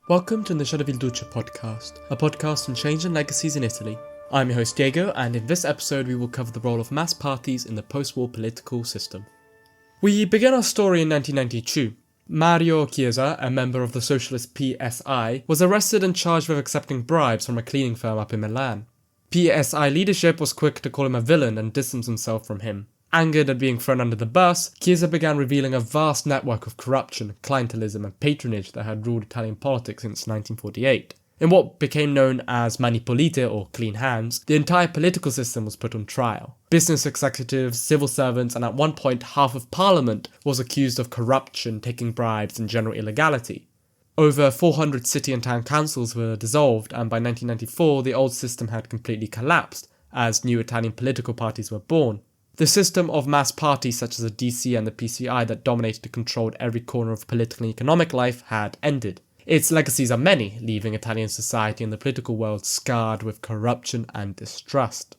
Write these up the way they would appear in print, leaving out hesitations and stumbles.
Welcome to the Il Duce podcast, a podcast on change and legacies in Italy. I'm your host Diego, and in this episode we will cover the role of mass parties in the post-war political system. We begin our story in 1992. Mario Chiesa, a member of the socialist PSI, was arrested and charged with accepting bribes from a cleaning firm up in Milan. PSI leadership was quick to call him a villain and distance himself from him. Angered at being thrown under the bus, Chiesa began revealing a vast network of corruption, clientelism and patronage that had ruled Italian politics since 1948. In what became known as Mani Pulite, or clean hands, the entire political system was put on trial. Business executives, civil servants, and at one point half of parliament was accused of corruption, taking bribes and general illegality. Over 400 city and town councils were dissolved, and by 1994 the old system had completely collapsed, as new Italian political parties were born. The system of mass parties such as the DC and the PCI that dominated and controlled every corner of political and economic life had ended. Its legacies are many, leaving Italian society and the political world scarred with corruption and distrust.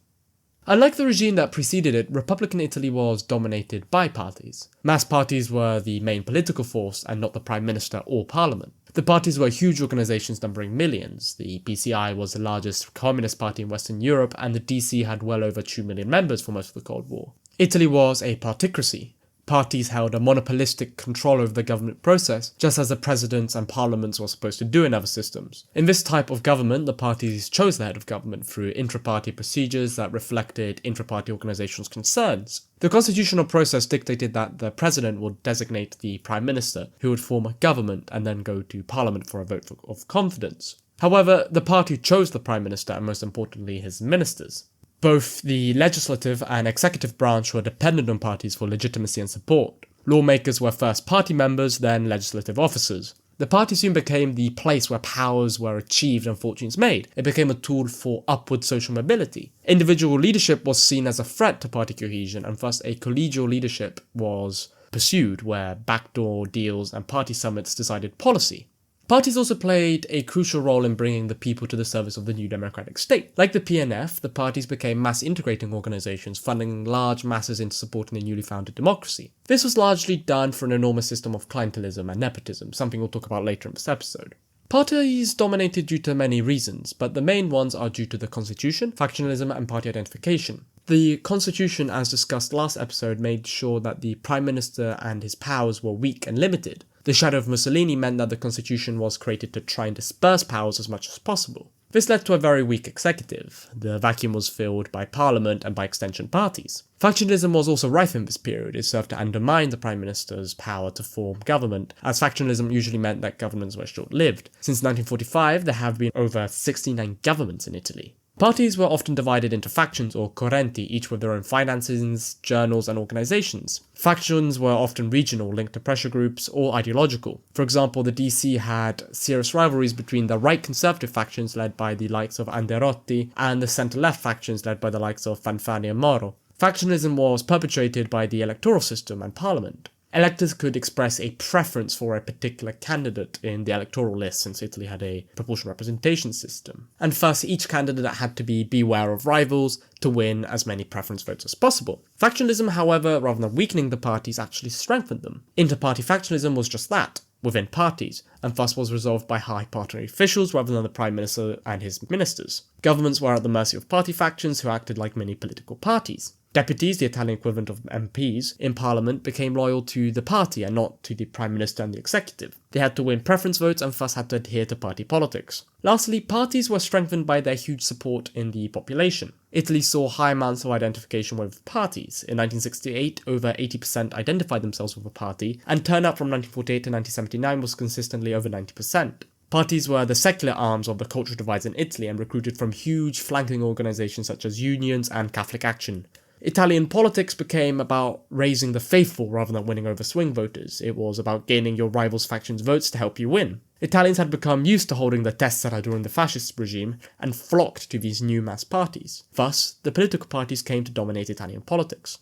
Unlike the regime that preceded it, Republican Italy was dominated by parties. Mass parties were the main political force and not the prime minister or parliament. The parties were huge organizations numbering millions. The PCI was the largest communist party in Western Europe, and the DC had well over 2 million members for most of the Cold War. Italy was a particracy. Parties held a monopolistic control over the government process, just as the presidents and parliaments were supposed to do in other systems. In this type of government, the parties chose the head of government through intra-party procedures that reflected intra-party organizations' concerns. The constitutional process dictated that the president would designate the prime minister, who would form a government and then go to parliament for a vote of confidence. However, the party chose the prime minister and most importantly his ministers. Both the legislative and executive branch were dependent on parties for legitimacy and support. Lawmakers were first party members, then legislative officers. The party soon became the place where powers were achieved and fortunes made. It became a tool for upward social mobility. Individual leadership was seen as a threat to party cohesion, and thus a collegial leadership was pursued, where backdoor deals and party summits decided policy. Parties also played a crucial role in bringing the people to the service of the new democratic state. Like the PNF, the parties became mass integrating organizations, funding large masses into supporting the newly founded democracy. This was largely done through an enormous system of clientelism and nepotism, something we'll talk about later in this episode. Parties dominated due to many reasons, but the main ones are due to the constitution, factionalism, and party identification. The constitution, as discussed last episode, made sure that the prime minister and his powers were weak and limited. The shadow of Mussolini meant that the constitution was created to try and disperse powers as much as possible. This led to a very weak executive. The vacuum was filled by parliament and by extension parties. Factionalism was also rife in this period. It served to undermine the prime minister's power to form government, as factionalism usually meant that governments were short-lived. Since 1945, there have been over 69 governments in Italy. Parties were often divided into factions or correnti, each with their own finances, journals, and organizations. Factions were often regional, linked to pressure groups, or ideological. For example, the DC had serious rivalries between the right conservative factions led by the likes of Anderotti and the centre-left factions led by the likes of Fanfani and Moro. Factionalism was perpetuated by the electoral system and parliament. Electors could express a preference for a particular candidate in the electoral list, since Italy had a proportional representation system. And thus, each candidate had to be beware of rivals to win as many preference votes as possible. Factionalism, however, rather than weakening the parties, actually strengthened them. Inter-party factionalism was just that, within parties, and thus was resolved by high party officials rather than the prime minister and his ministers. Governments were at the mercy of party factions who acted like mini political parties. Deputies, the Italian equivalent of MPs, in parliament became loyal to the party and not to the prime minister and the executive. They had to win preference votes and thus had to adhere to party politics. Lastly, parties were strengthened by their huge support in the population. Italy saw high amounts of identification with parties. In 1968, over 80% identified themselves with a party, and turnout from 1948 to 1979 was consistently over 90%. Parties were the secular arms of the cultural divides in Italy and recruited from huge flanking organizations such as unions and Catholic Action. Italian politics became about raising the faithful rather than winning over swing voters. It was about gaining your rival's faction's votes to help you win. Italians had become used to holding the tessera during the fascist regime and flocked to these new mass parties. Thus, the political parties came to dominate Italian politics.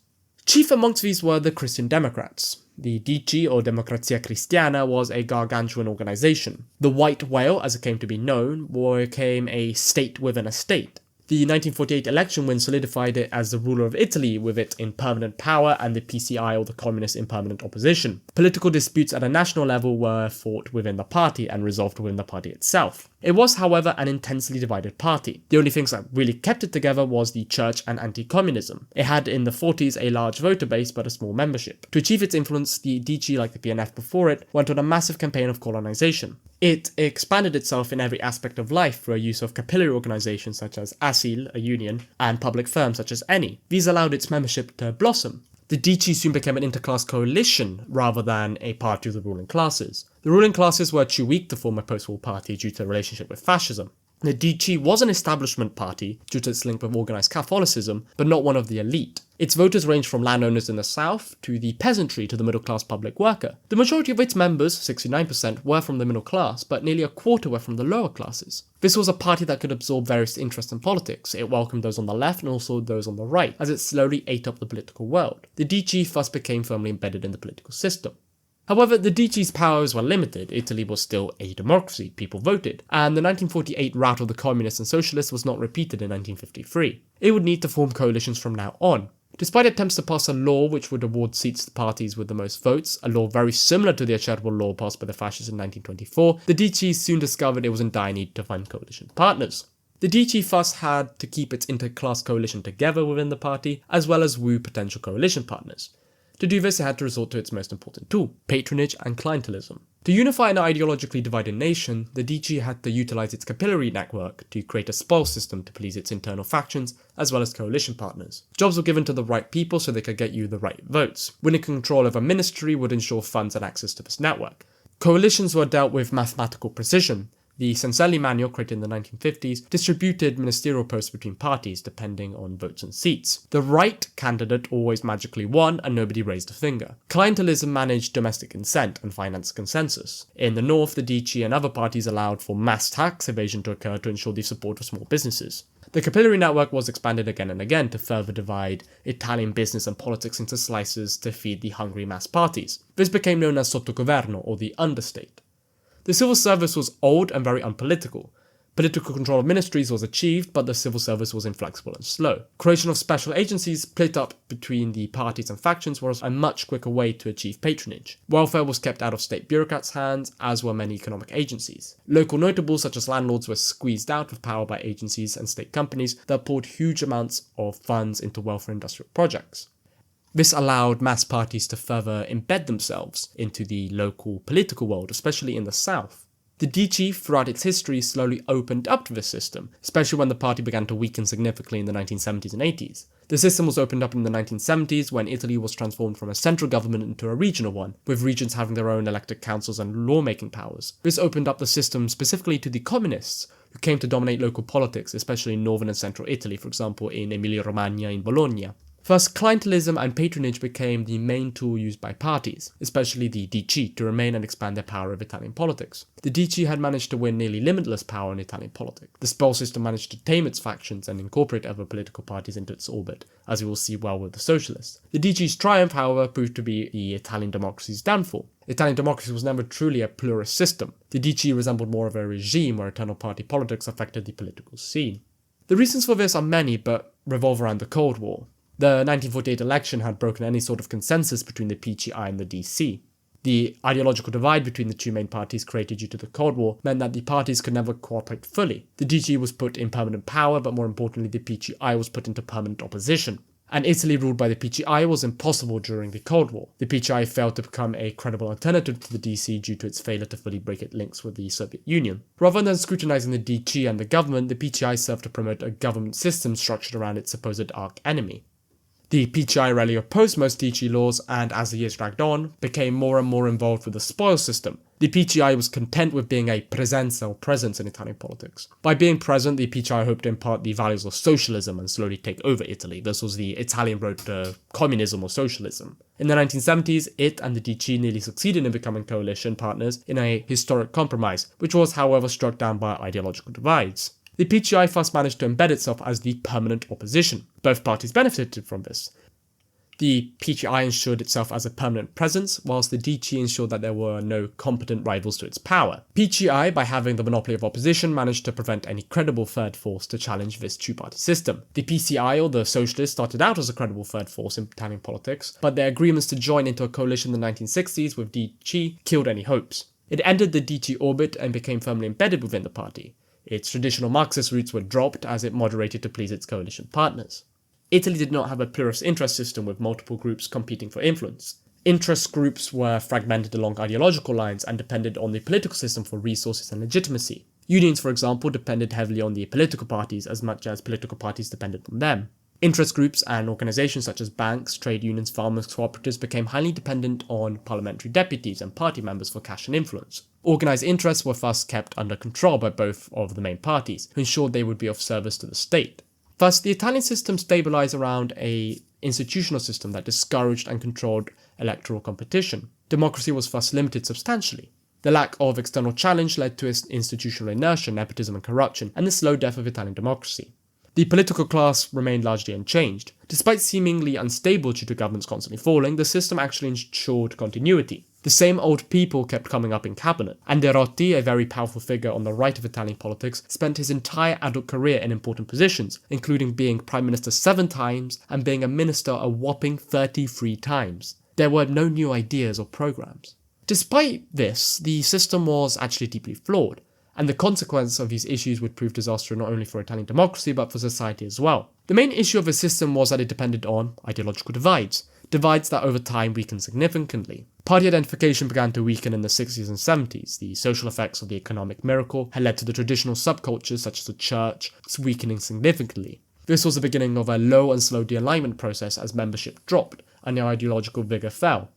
Chief amongst these were the Christian Democrats. The DC, or Democrazia Cristiana, was a gargantuan organization. The White Whale, as it came to be known, became a state within a state. The 1948 election win solidified it as the ruler of Italy, with it in permanent power and the PCI, or the communists, in permanent opposition. Political disputes at a national level were fought within the party and resolved within the party itself. It was, however, an intensely divided party. The only things that really kept it together was the church and anti-communism. It had in the 40s a large voter base but a small membership. To achieve its influence, the DG, like the PNF before it, went on a massive campaign of colonization. It expanded itself in every aspect of life through a use of capillary organizations such as ASIL, a union, and public firms such as ENI. These allowed its membership to blossom. The DC soon became an interclass coalition rather than a party of the ruling classes. The ruling classes were too weak to form a post-war party due to their relationship with fascism. The DC was an establishment party due to its link with organised Catholicism, but not one of the elite. Its voters ranged from landowners in the south to the peasantry to the middle-class public worker. The majority of its members, 69%, were from the middle class, but nearly a quarter were from the lower classes. This was a party that could absorb various interests in politics. It welcomed those on the left and also those on the right, as it slowly ate up the political world. The DC thus became firmly embedded in the political system. However, the DC's powers were limited. Italy was still a democracy, people voted, and the 1948 rout of the communists and socialists was not repeated in 1953. It would need to form coalitions from now on. Despite attempts to pass a law which would award seats to parties with the most votes, a law very similar to the Acerbo law passed by the fascists in 1924, the DC soon discovered it was in dire need to find coalition partners. The DC thus had to keep its interclass coalition together within the party, as well as woo potential coalition partners. To do this, it had to resort to its most important tool, patronage and clientelism. To unify an ideologically divided nation, the DC had to utilize its capillary network to create a spoil system to please its internal factions, as well as coalition partners. Jobs were given to the right people so they could get you the right votes. Winning control of a ministry would ensure funds and access to this network. Coalitions were dealt with mathematical precision. The Cencelli manual, created in the 1950s, distributed ministerial posts between parties depending on votes and seats. The right candidate always magically won and nobody raised a finger. Clientelism managed domestic consent and financed consensus. In the north, the DC and other parties allowed for mass tax evasion to occur to ensure the support of small businesses. The capillary network was expanded again and again to further divide Italian business and politics into slices to feed the hungry mass parties. This became known as sottogoverno, or the understate. The civil service was old and very unpolitical. Political control of ministries was achieved, but the civil service was inflexible and slow. Creation of special agencies split up between the parties and factions was a much quicker way to achieve patronage. Welfare was kept out of state bureaucrats' hands, as were many economic agencies. Local notables such as landlords were squeezed out of power by agencies and state companies that poured huge amounts of funds into welfare industrial projects. This allowed mass parties to further embed themselves into the local political world, especially in the south. The DC, throughout its history, slowly opened up to this system, especially when the party began to weaken significantly in the 1970s and 80s. The system was opened up in the 1970s when Italy was transformed from a central government into a regional one, with regions having their own elected councils and lawmaking powers. This opened up the system specifically to the communists, who came to dominate local politics, especially in northern and central Italy, for example in Emilia-Romagna in Bologna. Thus, clientelism and patronage became the main tool used by parties, especially the DC, to remain and expand their power over Italian politics. The DC had managed to win nearly limitless power in Italian politics. The spoil system managed to tame its factions and incorporate other political parties into its orbit, as we will see well with the socialists. The DC's triumph, however, proved to be the Italian democracy's downfall. Italian democracy was never truly a pluralist system. The DC resembled more of a regime where internal party politics affected the political scene. The reasons for this are many, but revolve around the Cold War. The 1948 election had broken any sort of consensus between the PCI and the DC. The ideological divide between the two main parties created due to the Cold War meant that the parties could never cooperate fully. The DC was put in permanent power, but more importantly, the PCI was put into permanent opposition. And Italy ruled by the PCI was impossible during the Cold War. The PCI failed to become a credible alternative to the DC due to its failure to fully break its links with the Soviet Union. Rather than scrutinizing the DC and the government, the PCI served to promote a government system structured around its supposed arch-enemy. The PCI rarely opposed most DC laws and, as the years dragged on, became more and more involved with the spoil system. The PCI was content with being a presenza or presence in Italian politics. By being present, the PCI hoped to impart the values of socialism and slowly take over Italy. This was the Italian road to communism or socialism. In the 1970s, it and the DC nearly succeeded in becoming coalition partners in a historic compromise, which was, however, struck down by ideological divides. The PCI thus managed to embed itself as the permanent opposition. Both parties benefited from this. The PGI ensured itself as a permanent presence, whilst the DC ensured that there were no competent rivals to its power. PGI, by having the monopoly of opposition, managed to prevent any credible third force to challenge this two-party system. The PCI, or the Socialists, started out as a credible third force in Italian politics, but their agreements to join into a coalition in the 1960s with DC killed any hopes. It ended the DC orbit and became firmly embedded within the party. Its traditional Marxist roots were dropped as it moderated to please its coalition partners. Italy did not have a pluralist interest system with multiple groups competing for influence. Interest groups were fragmented along ideological lines and depended on the political system for resources and legitimacy. Unions, for example, depended heavily on the political parties as much as political parties depended on them. Interest groups and organizations such as banks, trade unions, farmers, cooperatives became highly dependent on parliamentary deputies and party members for cash and influence. Organized interests were thus kept under control by both of the main parties, who ensured they would be of service to the state. Thus, the Italian system stabilized around an institutional system that discouraged and controlled electoral competition. Democracy was thus limited substantially. The lack of external challenge led to institutional inertia, nepotism and corruption, and the slow death of Italian democracy. The political class remained largely unchanged. Despite seemingly unstable due to governments constantly falling, the system actually ensured continuity. The same old people kept coming up in cabinet. Anderotti, a very powerful figure on the right of Italian politics, spent his entire adult career in important positions, including being Prime Minister 7 times and being a minister a whopping 33 times. There were no new ideas or programs. Despite this, the system was actually deeply flawed, and the consequence of these issues would prove disastrous not only for Italian democracy but for society as well. The main issue of the system was that it depended on ideological divides that over time weakened significantly. Party identification began to weaken in the 60s and 70s. The social effects of the economic miracle had led to the traditional subcultures such as the church weakening significantly. This was the beginning of a low and slow de-alignment process as membership dropped and their ideological vigour fell.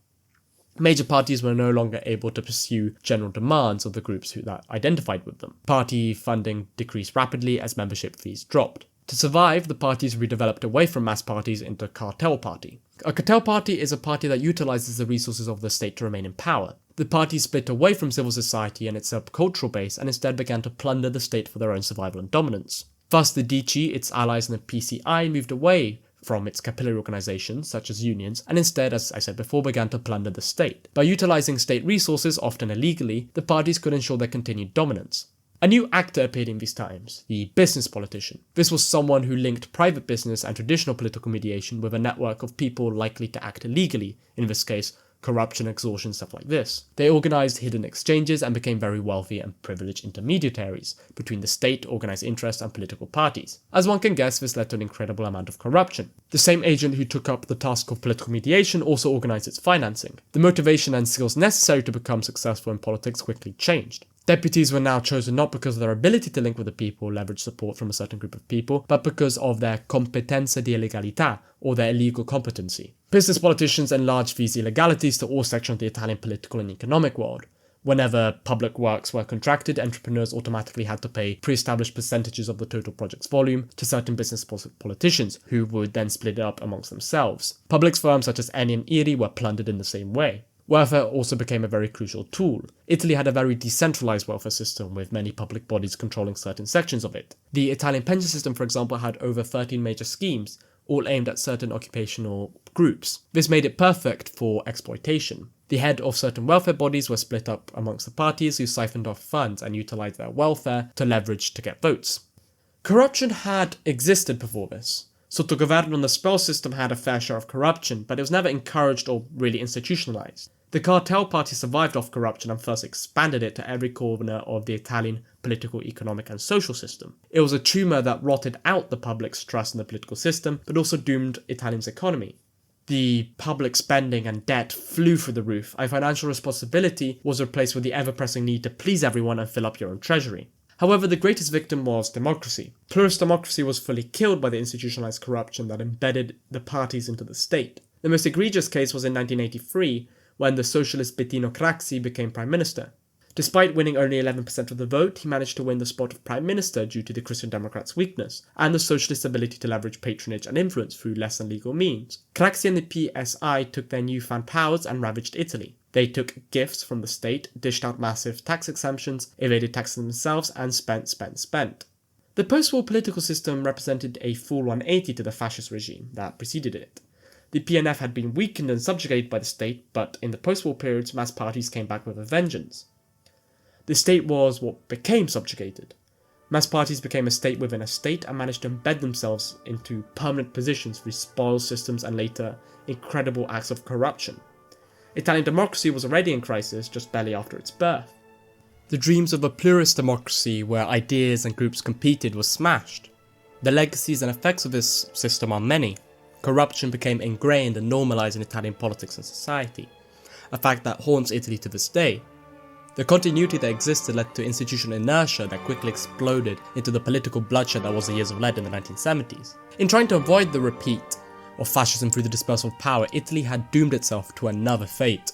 Major parties were no longer able to pursue general demands of the groups that identified with them. Party funding decreased rapidly as membership fees dropped. To survive, the parties redeveloped away from mass parties into a cartel party. A cartel party is a party that utilizes the resources of the state to remain in power. The party split away from civil society and its subcultural base and instead began to plunder the state for their own survival and dominance. Thus, the DC, its allies and the PCI moved away from its capillary organizations, such as unions, and instead, as I said before, began to plunder the state. By utilizing state resources, often illegally, the parties could ensure their continued dominance. A new actor appeared in these times, the business politician. This was someone who linked private business and traditional political mediation with a network of people likely to act illegally, in this case, corruption, extortion, stuff like this. They organized hidden exchanges and became very wealthy and privileged intermediaries between the state, organized interest, and political parties. As one can guess, this led to an incredible amount of corruption. The same agent who took up the task of political mediation also organized its financing. The motivation and skills necessary to become successful in politics quickly changed. Deputies were now chosen not because of their ability to link with the people, leverage support from a certain group of people, but because of their competenza di legalità, or their illegal competency. Business politicians enlarged these illegalities to all sections of the Italian political and economic world. Whenever public works were contracted, entrepreneurs automatically had to pay pre-established percentages of the total project's volume to certain business politicians, who would then split it up amongst themselves. Public firms such as Eni and Iri were plundered in the same way. Welfare also became a very crucial tool. Italy had a very decentralized welfare system, with many public bodies controlling certain sections of it. The Italian pension system, for example, had over 13 major schemes, all aimed at certain occupational groups. This made it perfect for exploitation. The head of certain welfare bodies were split up amongst the parties, who siphoned off funds and utilized their welfare to leverage to get votes. Corruption had existed before this. Sottogoverno, the Spell system, had a fair share of corruption, but it was never encouraged or really institutionalized. The cartel party survived off corruption and first expanded it to every corner of the Italian political, economic and social system. It was a tumour that rotted out the public's trust in the political system, but also doomed Italian's economy. The public spending and debt flew through the roof, and financial responsibility was replaced with the ever-pressing need to please everyone and fill up your own treasury. However, the greatest victim was democracy. Pluralist democracy was fully killed by the institutionalized corruption that embedded the parties into the state. The most egregious case was in 1983, when the socialist Bettino Craxi became prime minister. Despite winning only 11% of the vote, he managed to win the spot of prime minister due to the Christian Democrats' weakness, and the socialists' ability to leverage patronage and influence through less than legal means. Craxi and the PSI took their newfound powers and ravaged Italy. They took gifts from the state, dished out massive tax exemptions, evaded taxes themselves, and spent. The post-war political system represented a full 180 to the fascist regime that preceded it. The PNF had been weakened and subjugated by the state, but in the post-war periods, mass parties came back with a vengeance. The state was what became subjugated. Mass parties became a state within a state and managed to embed themselves into permanent positions through spoils systems and later incredible acts of corruption. Italian democracy was already in crisis just barely after its birth. The dreams of a pluralist democracy where ideas and groups competed was smashed. The legacies and effects of this system are many. Corruption became ingrained and normalised in Italian politics and society, a fact that haunts Italy to this day. The continuity that existed led to institutional inertia that quickly exploded into the political bloodshed that was the years of lead in the 1970s. In trying to avoid the repeat of fascism through the dispersal of power, Italy had doomed itself to another fate.